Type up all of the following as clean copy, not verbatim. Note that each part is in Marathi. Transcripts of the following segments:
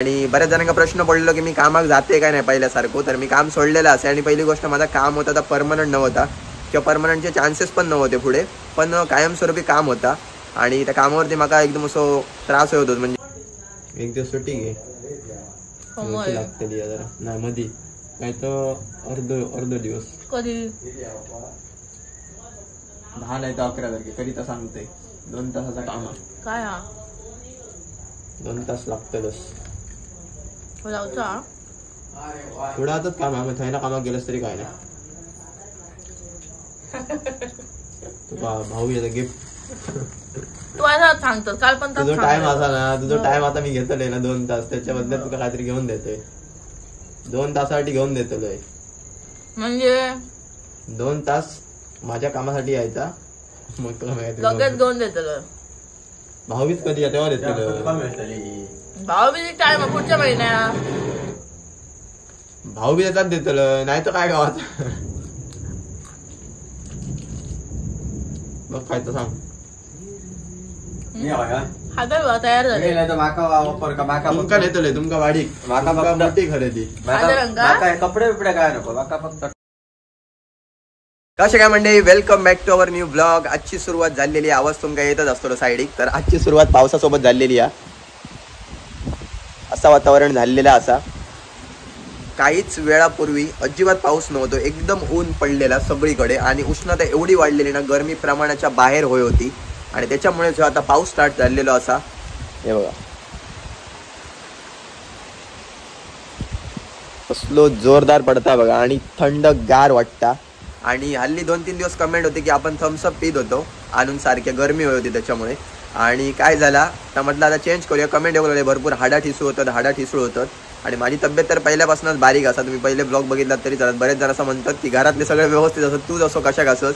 आणि बऱ्याच जणांना प्रश्न पडलो की मी कामाक जाते काय नाही पहिल्यासारखं. तर मी काम सोडलेलं असे आणि पहिली गोष्ट माझं काम होता तर परमनंट नव्हता किंवा परमनंटचे चान्सेस पण नव्हते पुढे, पण कायमस्वरूपी काम होता आणि त्या कामावरती मला एकदम असं त्रास होत होता. म्हणजे एक दिवस सुट्टी घे लागते जरा नाही मधी काय तर अर्ध दिवस कधी 10 नाही तर 11 तारखे कधी तर सांगते 2 तासाचा काम काय 2 तास लागतलच थोडा आताच काम आहे थैना कामात गेलंस तरी काय नाही. तुका भाऊ येतं गिफ्ट तू आता सांगतो काल पण तुझा टाइम असा ना तुझा टाइम आता मी घेतलंय ना 2 तास त्याच्याबद्दल तुला काहीतरी घेऊन देतोय 2 तासासाठी घेऊन देतोय. म्हणजे 2 तास माझ्या कामासाठी यायचा मग तुला लगेच घेऊन देतो. भाऊबीज कधी आहे तेव्हा देतो. भाऊबीज टाइम पुढच्या महिन्यात भाऊबीज येतात देतो नाही तर काय गावात मग काय तर सांग तयार झाले तुमका नेतले तुमका वाडी मोठी खरेदी कपडे बिपडे काय नको फक्त. कसे काय मंडळी, welcome back to our new blog. आजची सुरुवात झालेली आवाज तुमका येतच असतो साईडिक. तर आजची सुरुवात पावसासोबत झालेली आहे. असा वातावरण झालेला असा काहीच वेळापूर्वी अजिबात पाऊस नव्हतो, एकदम ऊन पडलेला सगळीकडे आणि उष्णता एवढी वाढलेली ना गरमी प्रमाणाच्या बाहेर होय होती आणि त्याच्यामुळे जो आता पाऊस स्टार्ट झालेला असा हे बघा कसलो जोरदार पडता बघा आणि थंड गार वाटता. आणि हल्ली 2-3 दिवस कमेंट होते की आपण थम्सअप पीत होतो आणून सारख्या गरमी होती त्याच्यामुळे. आणि काय झाला तर म्हटलं आता चेंज करूया. कमेंट एवढे भरपूर हाडा ठिसूळ होतात आणि माझी तब्येत तर पहिल्यापासूनच बारीक असा. तुम्ही पहिले ब्लॉग बघितलात तरी चालत. बरेच जण असं म्हणतात की घरातले सगळे व्यवस्थित असत तूच असो कशा कसंच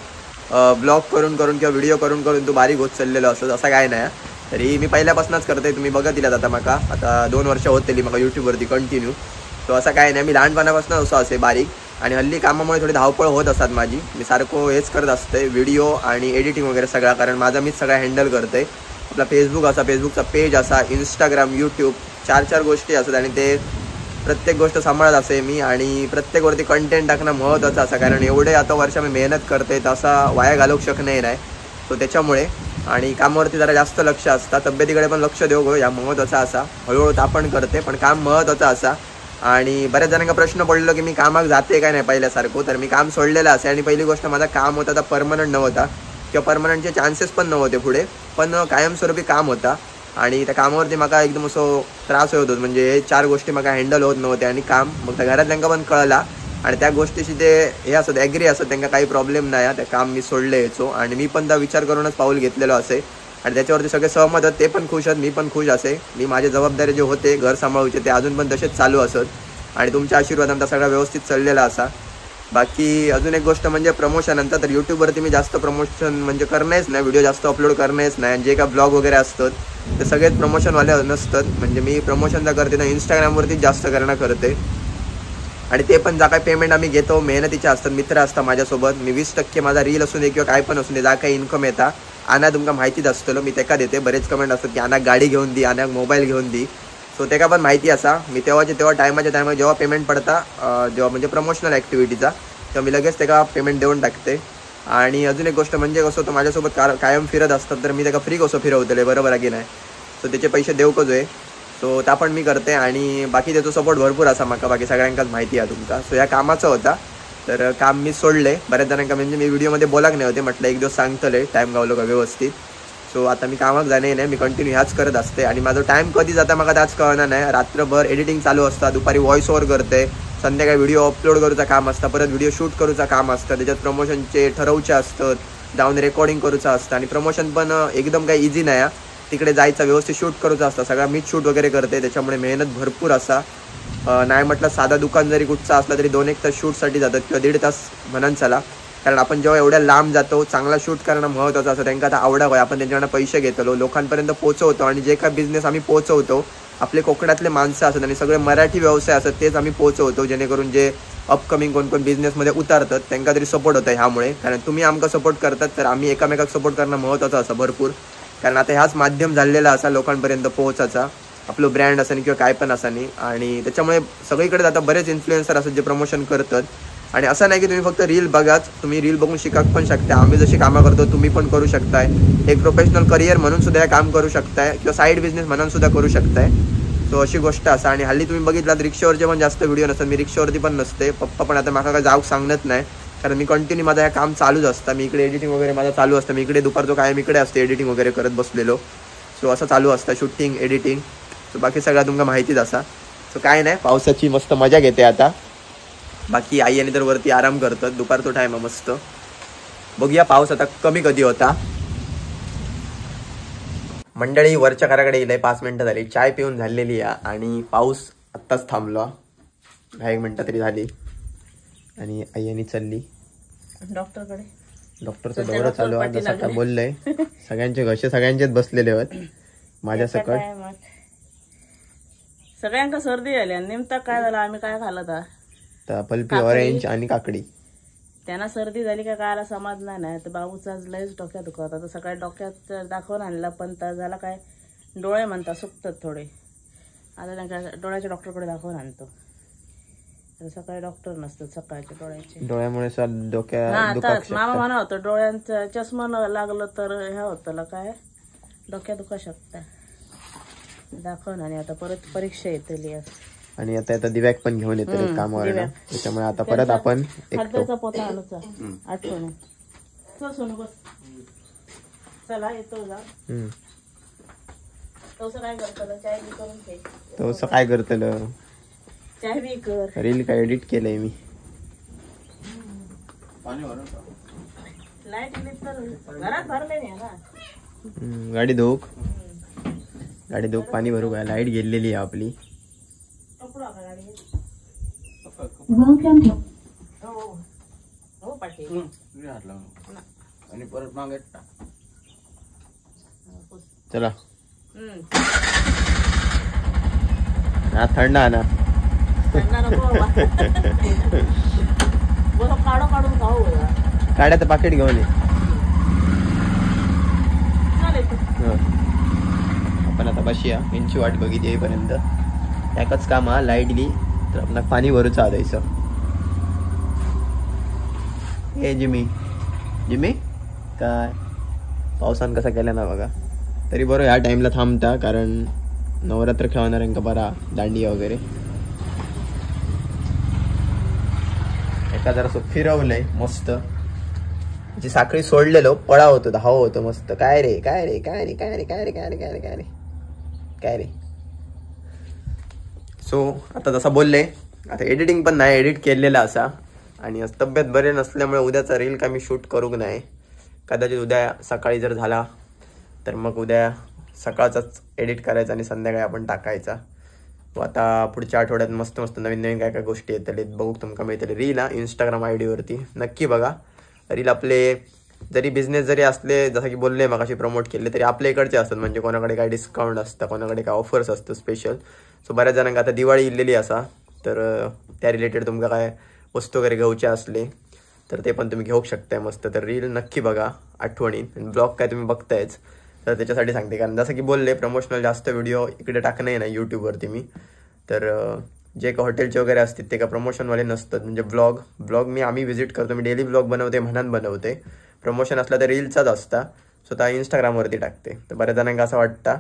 ब्लॉग करून किंवा व्हिडिओ करून तू बारीक होत चाललेलो असत. असं काय नाही. तरी मी पहिल्यापासूनच करते. तुम्ही बघत दिलात आता माका आता 2 वर्ष होतली मग यूट्यूबवरती कंटिन्यू. तो असं काय नाही, मी लहानपणापासून असं असे बारीक. आणि हल्ली कामामुळे थोडी धावपळ होत असतात माझी. मी सारखं हेच करत असते व्हिडिओ आणि एडिटिंग वगैरे सगळा, कारण माझा मीच सगळा हँडल करते. आपला फेसबुक असा, फेसबुकचा पेज असा, इंस्टाग्राम, यूट्यूब 4 गोष्टी असतात आणि ते प्रत्येक गोष्ट सांभाळत असे मी. आणि प्रत्येकवरती कंटेंट टाकणं महत्त्वाचं असं, कारण एवढे आता वर्ष मी मेहनत करते तसा वाया घालवू शकणे नाही. सो त्याच्यामुळे आणि कामावरती जरा जास्त लक्ष असतं, तब्येतीकडे पण लक्ष देऊ गो या महत्त्वाचा असा. हळूहळू आपण करते पण काम महत्त्वाचं असा. आणि बऱ्याच जणांना प्रश्न पडलो की मी कामाक जाते काय नाही पहिल्यासारखं. तर मी काम सोडलेलं असे आणि पहिली गोष्ट माझं काम होता तर परमनंट नव्हता किंवा परमनंटचे चान्सेस पण नव्हते पुढे, पण कायमस्वरूपी काम होता आणि त्या कामावरती मला एकदम असं त्रास होत होता. म्हणजे 4 गोष्टी मला हँडल होत नव्हत्या आणि काम मग त्या घरातल्यांना पण कळला आणि त्या गोष्टीशी ते हे असत ॲग्री असत, त्यांना काही प्रॉब्लेम नाही. त्या काम मी सोडले यायचो आणि मी पण त्या विचार करूनच पाऊल घेतलेलो असे आणि त्याच्यावरती सगळे सहमत आहेत. ते पण खुश आहेत, मी पण खुश असे. मी माझे जबाबदारी जे होते घर सांभाळूचे ते अजून पण तसेच चालू असत आणि तुमच्या आशीर्वादांचा सगळा व्यवस्थित चाललेला असा. बाकी अजून एक गोष्ट म्हणजे प्रमोशननंतर तर यूट्यूबवरती मी जास्त प्रमोशन म्हणजे करणेच नाही, व्हिडिओ जास्त अपलोड करणेच नाही. आणि जे काय ब्लॉग वगैरे असतात ते सगळेच प्रमोशनवाले नसतात. म्हणजे मी प्रमोशनचा करते ना इंस्टाग्रामवरती जास्त करणं करते आणि ते पण जा काय पेमेंट आम्ही घेतो मेहनतीचे असतात, मित्र असतात माझ्यासोबत. मी 20% माझा रील असून दे किंवा काय पण असून दे जा काही इन्कम येता आणा तुमका माहितीच असतं मी ते का देते. बरेच कमेंट असतात की आणा गाडी घेऊन दी, आणा मोबाईल घेऊन दी. सो ते का पण माहिती असा मी तेव्हा टायमाच्या जेव्हा पेमेंट पडता जेव्हा म्हणजे प्रमोशनल ॲक्टिव्हिटीचा तेव्हा मी लगेच त्याला पेमेंट देऊन टाकते. आणि अजून एक गोष्ट म्हणजे कसं होतं माझ्यासोबत कायम फिरत असतात तर मी त्याला फ्री कसं फिरवतले बरोबर आहे की नाही. सो त्याचे पैसे देऊ कसो आहे. सो त्या पण मी करते आणि बाकी त्याचा सपोर्ट भरपूर असा माका बाकी सगळ्यांकाच माहिती आहे तुमका. सो या कामाचं होता तर काम मी सोडले. बऱ्याच जणांका म्हणजे मी व्हिडिओमध्ये बोलाक नाही होते, म्हटलं एक दिवस सांगतले टाईम गावलो का व्यवस्थित. सो आता मी कामाक जाणे नाही, मी कंटिन्यू ह्याच करत असते आणि माझं टाईम कधी जाता मला त्याच कळणार नाही. रात्रभर एडिटिंग चालू असतं, दुपारी व्हॉइस ओव्हर करते, संध्याकाळी व्हिडिओ अपलोड करूचा काम असतं, परत व्हिडिओ शूट करूचा काम असतं, त्याच्यात प्रमोशनचे ठरवचे असतात, जाऊन रेकॉर्डिंग करूचं असतं आणि प्रमोशन पण एकदम काही इझी नाही. तिकडे जायचं व्यवस्थित शूट करूचं असतं, सगळा मीच शूट वगैरे करते त्याच्यामुळे मेहनत भरपूर असा. नाही म्हटलं साधा दुकान जरी कुठचा असला तरी 2-1 तास शूटसाठी जातात किंवा 1.5 तास म्हणून चला. कारण आपण जेव्हा एवढ्या लांब जातो चांगला शूट करणं महत्त्वाचं असं. त्यांना आता आवडावं आपण त्यांच्याकडनं पैसे घेतलो लोकांपर्यंत पोहोचवतो आणि जे काय बिझनेस आम्ही पोहोचवतो आपले कोकणातले माणसं असतात आणि सगळे मराठी व्यवसाय असतात तेच आम्ही पोहोचवतो, जेणेकरून जे अपकमिंग कोण बिझनेसमध्ये उतारतात त्यांना तरी सपोर्ट होतं ह्यामुळे. कारण तुम्ही आमका सपोर्ट करतात तर आम्ही एकामेकाक सपोर्ट करणं महत्त्वाचं असं भरपूर. कारण आता ह्याच माध्यम झालेला असा लोकांपर्यंत पोहोचायचा. आपलं ब्रँड असं किंवा काय पण असं नाही. आणि त्याच्यामुळे सगळीकडे आता बरेच इन्फ्लुएन्सर असतात जे प्रमोशन करतात. आणि असं नाही की तुम्ही फक्त रील बघाच, तुम्ही रील बघून शिका पण शकता. आम्ही जशी कामं करतो तुम्ही पण करू शकताय. एक प्रोफेशनल करिअर म्हणून सुद्धा हे काम करू शकताय किंवा साईड बिझनेस म्हणून सुद्धा करू शकताय. सो अशी गोष्ट असा. आणि हल्ली तुम्ही बघितलात रिक्षावरचे पण जास्त व्हिडिओ नसतात. मी रिक्षावरती पण नसते. पप्पा पण आता मला काय जाऊ सांगत नाही, कारण मी कंटिन्यू माझं हे काम चालूच असतं. मी इकडे एडिटिंग वगैरे माझं चालू असतं. मी इकडे दुपारचं कायम इकडे असते एडिटिंग वगैरे करत बसलेलो. सो असं चालू असतं शूटिंग एडिटिंग. सो बाकी सगळं तुमका माहितीच असा. सो काय नाही, पावसाची मस्त मजा घेते आता. बाकी आई आणि तर वरती आराम करतात. दुपारचा टाईम आहे मस्त. बघूया पाऊस आता कमी कधी होता. मंडळी वरच्या घराकडे येईल 5 मिनिटं झाली. चाय पिऊन झालेली आहे आणि पाऊस आत्ताच थांबला. 1 मिनिटं तरी झाली. आणि आई आणि चालली डॉक्टरकडे. डॉक्टरचं दौरा चालू आहे. जसं काय बोललंय सगळ्यांचे घसे सगळ्यांचेच बसलेले आहेत माझ्या सकट. सगळ्यांका सर्दी झाली आणि नेमका काय झालं आम्ही काय खाल्लं तर पल्पी ऑरेंज आणि काकडी. त्यांना सर्दी झाली का काय समजणार नाही. तर बाबूचा लयच डोक्यात दुखत होता. तर सकाळी डोक्यात दाखवून आणला पण तर झाला काय डोळे म्हणतात सुकतात थोडे. आता त्यांच्या डोळ्याच्या डॉक्टरकडे दाखवून आणतो. तर सकाळी डॉक्टर नसतात सकाळच्या डोळ्याचे. डोळ्यामुळे मामा म्हणा होतं डोळ्यांचा चष्मा लागलं तर ह्या होतं काय डोक्यात दुखा शकता. दाखवून आणि आता परत परीक्षा येतली. आणि आता दिव्याक पण घेऊन येतो कामावर. त्याच्यामुळे आता परत आपण खाद्याचा पोता आणूचा आठवण. चल सोनू बस. चला येतो जा. तोस काय करतलं चाय बी करून घे. तोस काय करतलं चाय बी कर. रील काय एडिट केलंय मी. लाईट गेली तर घरात भरले नाही ना. गाडी धोक पाणी भरू काय. लाईट गेलेली आहे आपली. आणि परत मागे चला. थंड ना काढून खाऊ. काड्याचं पाकिट घेऊन ये. आपण आता बसूया. यांची वाट बघितली येईपर्यंत. त्याकच काम हा लाईट गेली तर आपण पाणी भरूच द्यायचं. हे जिमी काय पावसान कसा केला ना बघा. तरी बरं ह्या टाइमला थांबता, कारण नवरात्र खेळणाऱ्यांका बरा दांडिया वगैरे. एका जरा फिरवलंय मस्त. जी साखळी सोडलेलो पळा होतो धाव होतो मस्त. काय रे. सो आता जसं बोलले आता एडिटिंग पण नाही एडिट केलेला असा. आणि आज तब्येत बरे नसल्यामुळे उद्याचा रील का मी शूट करूक नाही. कदाचित उद्या सकाळी जर झाला तर मग उद्या सकाळचाच एडिट करायचा आणि संध्याकाळी आपण टाकायचा. आता पुढच्या आठवड्यात मस्त नवीन काय काय गोष्टी येतलेत बघू तुमका मिळतले. रील हा इंस्टाग्राम ID वरती नक्की बघा. रील आपले जरी बिझनेस जरी असले जसं की बोलले मग अशी प्रमोट केले तरी आपल्या इकडचे असतात. म्हणजे कोणाकडे काय डिस्काउंट असतं, कोणाकडे काय ऑफर्स असतं स्पेशल. सो बऱ्याच जणांना आता दिवाळी इलेली असा तर त्या रिलेटेड तुमका काय वस्तू वगैरे घेऊचे असले तर ते पण तुम्ही घेऊ शकताय मस्त. तर रील नक्की बघा आठवणीन. ब्लॉग काय तुम्ही बघतायच तर त्याच्यासाठी सांगते, कारण जसं की बोलले प्रमोशनल जास्त व्हिडिओ इकडे टाकणं आहे ना यूट्यूबवरती मी. तर जे का हॉटेलचे वगैरे असतील ते का प्रमोशनवाले नसतात. म्हणजे ब्लॉग आम्ही व्हिजिट करतो. मी डेली ब्लॉग बनवते म्हणान बनवते. प्रमोशन असला तर रीलचाच असता. स्वतः इंस्टाग्रामवरती टाकते. तर बऱ्याच जणांना असं वाटतं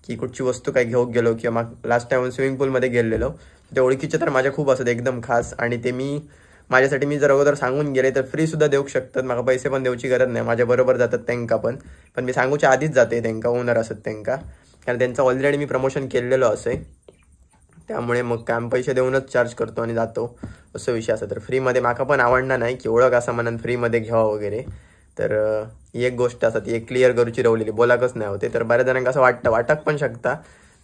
की कुठची वस्तू काही घेऊ गेलो किंवा मग लास्ट टाइम स्विमिंग पूलमध्ये गेलेलो ते ओळखीचे तर माझ्या खूप असतात एकदम खास. आणि ते माझ्यासाठी मी जर अगोदर सांगून गेले तर फ्री सुद्धा देऊ शकतात. मला पैसे पण देऊची गरज नाही. माझ्या बरोबर जातात त्यांका पण मी सांगूच्या आधीच जाते त्यांका ओनर असत त्यांका, कारण त्यांचं ऑलरेडी मी प्रमोशन केलेलं असे. त्यामुळे मग काम पैसे देऊनच चार्ज करतो आणि जातो असं विषय असं. तर फ्रीमध्ये माका पण आवडणार नाही की ओळख असं म्हणून फ्रीमध्ये घ्यावा वगैरे. तर ही एक गोष्ट असं ती एक क्लिअर करूची रवलेली बोलाकच नाही होते. तर बऱ्याच जणांना असं वाटक पण शकता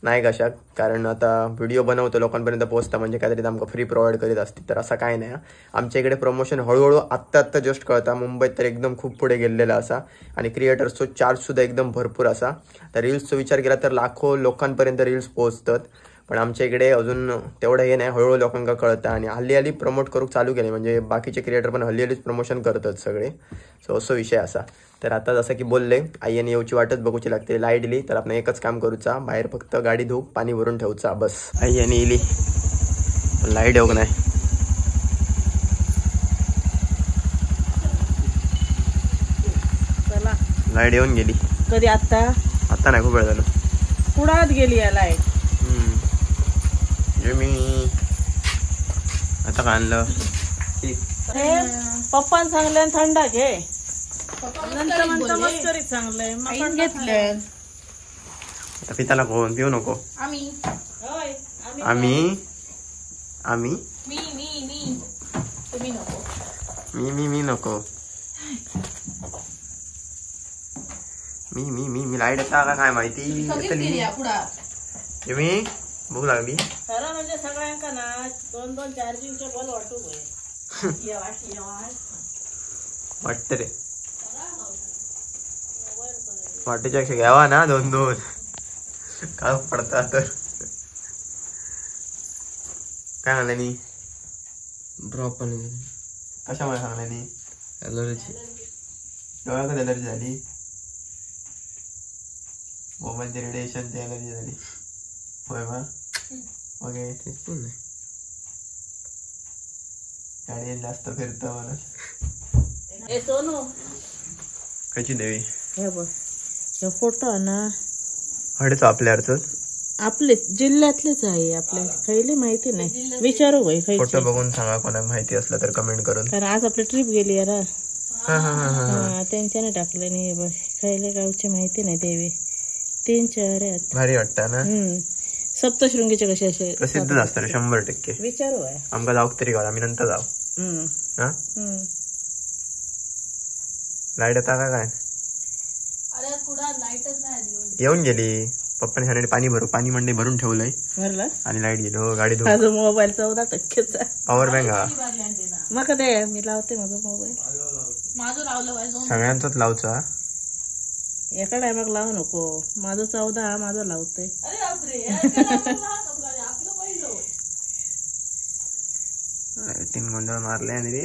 नाही कशात, कारण आता व्हिडिओ बनवतो लोकांपर्यंत पोहोचता म्हणजे काहीतरी आमका फ्री प्रोव्हाइड करीत असते. तर असं काय नाही. आमच्या इकडे प्रमोशन हळूहळू आत्ता जस्ट कळता. मुंबईत तर एकदम खूप पुढे गेलेला असा आणि क्रिएटर्सचा चार्ज सुद्धा एकदम भरपूर असा. तर रील्सचा विचार केला तर लाखो लोकांपर्यंत रील्स पोहोचतात. पण आमच्या इकडे अजून तेवढं हे नाही, हळूहळू लोकांना कळतं आणि हल्ली प्रमोट करूक चालू केले. म्हणजे बाकीचे क्रिएटर पण हल्लीच प्रमोशन करतात सगळे. सो असो विषय असा. तर आता जसं की बोलले आईने येऊची वाटच बघूची लागते. लाईट इली तर आपण एकच काम करूचा, बाहेर फक्त गाडी धुवू पाणी भरून ठेवूचा बस. आईने इली लाईट येऊक नाही. चला लाईट येऊन गेली. कधी आता नाही, खूप वेळ झालं. कुडात गेली या लाईट. मी आता काय आणलं पप्पान सांगले थंड घे, नंतर म्हणता मस्करीत सांगलंय मग घेतलं. आता पिताला कोण पिऊ नको. आम्ही तुम्ही नको. मी नको. मी लाईट येता का काय माहिती. मी भूक लागली. खरं म्हणजे सगळ्यांका ना 2-2 चार्जिंगचे बल वाटू वाटत रे. वाटेच्या घ्यावा ना 2-2 काय पडता. तर काय सांगल्यानी ड्रॉप कशामुळे सांगल्यानी एलर्जी डोळ्याकडे एलर्जी झाली. मोबाईलची रेडिएशनची एलर्जी झाली. होय बा ओके. गाडी जास्त फिरत मला. कशी देवी हे बघ हे फोटो ना हडेच आपल्या अर्थ आपले जिल्ह्यातलेच आहे. आपल्या खैली माहिती नाही, विचारू भाई फोटो बघून सांगा कोणाला माहिती असलं तर कमेंट करून. कारण आज आपली ट्रिप गेली यार. त्यांच्याने टाकलं नाही बघ. खैले गावची माहिती नाही देवी. 3-4 आहेत. भारी वाटतं ना. सप्तशृंगीचे कसे असे प्रसिद्ध असतं रे 100%. विचारू आहे आमका जाऊक तरी गाव आम्ही नंतर जाऊ. लाईट येता का काय. येऊन गेली. पप्पाने सांगितले पाणी मंडई भरून ठेवलंय भरलं आणि लाईट गेली. हो गाडी धुवून. माझा मोबाईल 14%चा पॉवर बँक हा मग दे मी लावते माझा मोबाईल. सगळ्यांचाच लावचा. एका टायमाक लावू नको. माझं 14 माझं लावतोय. तीन गोंधळ मारले आणि रे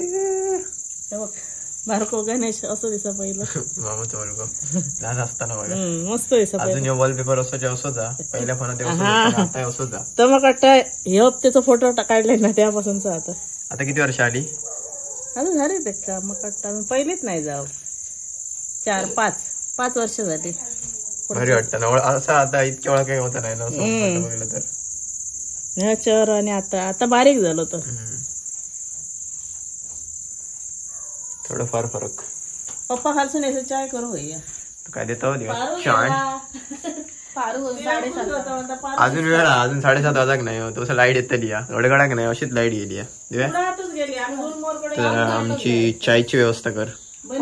बारको गणेश असं दिसा पहिलं. मामाचं वर्ग लहान असताना बघा मस्त दिसा. अजून वॉलपेपर असो जा पहिल्या फोनात असो जा. तर मग आता हे हप्त्याचा फोटो काढले ना त्यापासूनचा. आता किती वर्ष आली. अजून झाले ते का मग अजून पहिलीच नाही जाऊ. 4-5 वर्ष झाली. भारी वाटतं ना असं. आता इतक्या वेळा काही होत नाही ना बघितलं तर. ह्याच्यावर आणि आता बारीक झालो तर थोडं फार फरक. पप्पा खालसून यायचं चाय करू भैया. काय देतो अजून वेळ अजून 7:30 वाजाक नाही. तो लाईट येतली रडगडाक नाही अशीच लाईट गेली. तर आमची चायची व्यवस्था कर. उभे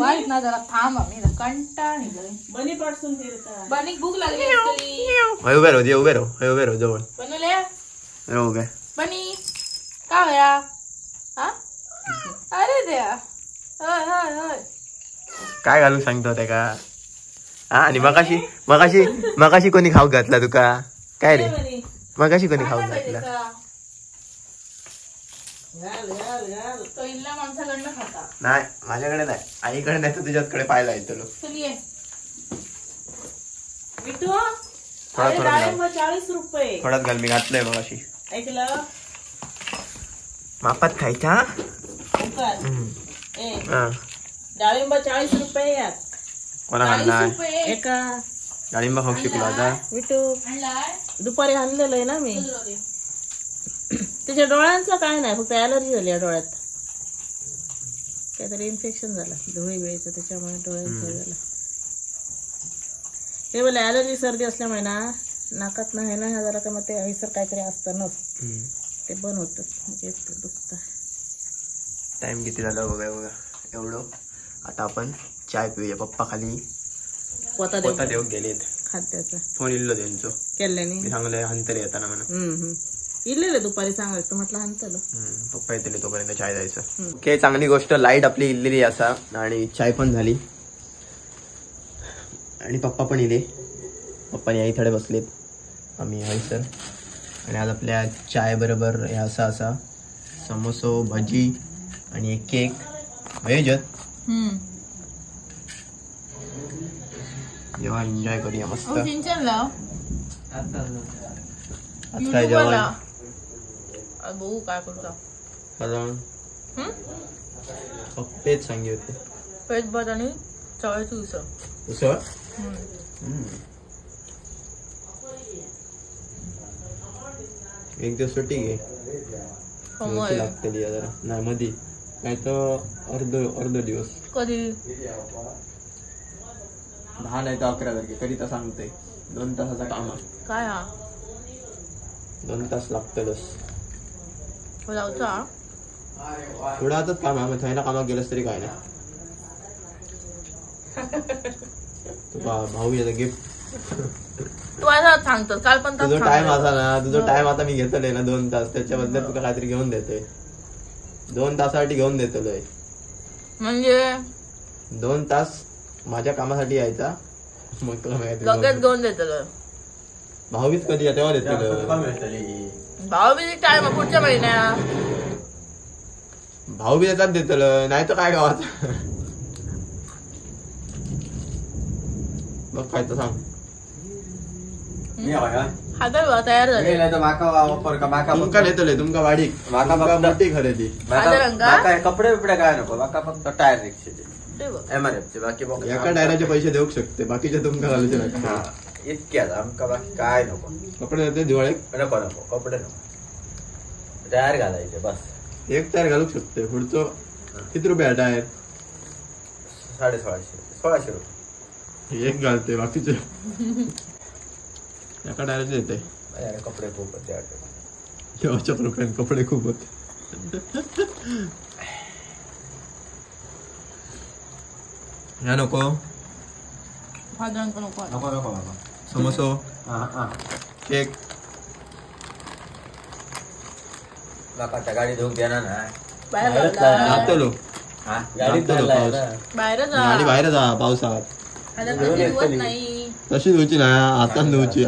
राहू जवळ राहू काय घालून सांगतो ते का. आणि मगाशी कोणी खाऊ घातला तुका काय रे. मगाशी कोणी खाऊ घातला. नाही माझ्याकडे नाही, आईकडे नाही तर तुझ्याकडे पाहायला येतो. थोडाच घाल. मी घातलंय मगाशी. ऐकलं मापात खायचा. डाळिंब 40 रुपये. कोणा घालणार एका डाळिंब खाऊ शिकलो आता. विटू दुपारी आणलेलं आहे ना मी. त्याच्या डोळ्यांचं काय नाही, फक्त ॲलर्जी झाली या डोळ्यात. काहीतरी इन्फेक्शन झालं धुळी वेळेचं, त्याच्यामुळे डोळ्यांचं झालं. हे बोले ॲलर्जी सर्दी असल्यामुळे ना नाकात नाही ना जरा का मग ते हैसर काहीतरी असतं ना ते बंद होतं दुखतं. टाइम किती झाला बघा एवढं. आता आपण चाय पिऊया. पप्पा खाली पोता देऊन गेलेत खाद्याचा. फोन इल्लो त्यांचं केल्याने मी सांगलंय हंतरी येताना म्हणा. इल्लेलं दुपारी सांगायचं म्हटलं हंतलं. पप्पा येतले तोपर्यंत चाय जायचं. ओके चांगली गोष्ट. लाईट आपली इल्लेली असा आणि चाय पण झाली आणि पप्पा पण इले. पप्पानी आई थोडे बसलेत. आम्ही हय सर आणि आज आपल्या चाय बरोबर हे असा समोसो भजी आणि एक केक व्हेजच. जेव्हा एन्जॉय करूया मस्त. आता जेवण बघू काय करतो. पेज सांगे होते पेट भात आणि चवळ्याची उसळ. उसळ एक दिवस सुट्टी घे लागतली जरा. नाही मधी काय तर अर्ध दिवस कधी 10 नाही तर 11 तारखे कधी तर सांगते. 2 तासाचा काम आहे. काय हा 2 तास लागतलच. जाऊचा थोडं आताच काम आहे. मग थंय ना कामात गेलंस तरी काय नाही. तुका भाऊ येतं गिफ्ट तू आता सांगतो काल पण तुझा टाइम असा ना. तुझा टाइम आता मी घेतलोय ना 2 तास. त्याच्याबद्दल तुला काहीतरी घेऊन देतोय. 2 तासासाठी घेऊन देतलोय. म्हणजे 2 तास माझ्या कामासाठी यायचा. मग तुला लगेच घेऊन देतो. भाऊबीज कधी तेव्हा देतलो. भाऊबीज टाइम पुढच्या महिन्यात. भाऊबीज येतात देतलं नाही तर काय गावात. बघ काय तर सांग. हादर तयार झाले. तुमका नेतले तुमका वाढीक तुमका मोठी खरेदी. कपडे बिपडे काय नको माका फक्त टायर रिक्षाचे MRF बाकी एका टायराचे पैसे देऊ शकते बाकीचे तुमका घालूचे नाही. इतक्याच आमका बाकी काय नको. कपडे देते दिवाळीक नको कपडे नको टायर घालायचे बस. एक टायर घालू शकते. पुढचं किती रुपये टायर. 1650 रुपये एक घालते बाकीचे एका टायराचे देते. कपडे खूप होते. 400 रुपये कपडे खूप होते. या नको नको समोसो केक बाकाच्या गाडी धुवून देणार ना. लागतलो गाडीत बाहेरच गाडी बाहेर जा पावसात. नाही तशी धुवची ना आता धुवची.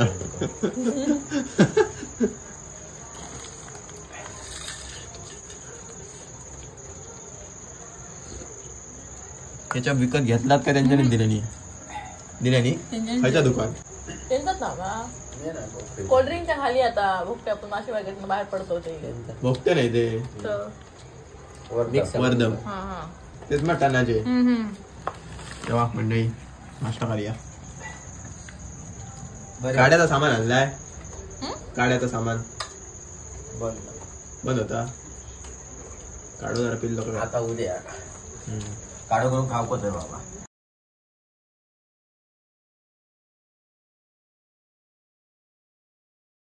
त्याच्या विकत घेतलात का त्यांच्याने दिल्यानी खायच्या दुकान त्यांचाच ना कोल्ड्रिंकच्या खाली आता भुकटे आपण माशी बागेत बाहेर पडतो ते बघते नाही ते वर्धम तेच मग टनाचे. तेव्हा मंडळी नाश्ता करूया. गाड्याचा सामान आणलाय. गाड्याचं सामान बंद होता. काढू जरा पिल्लो आता उद्या काढू करून खावत आहे बाबा.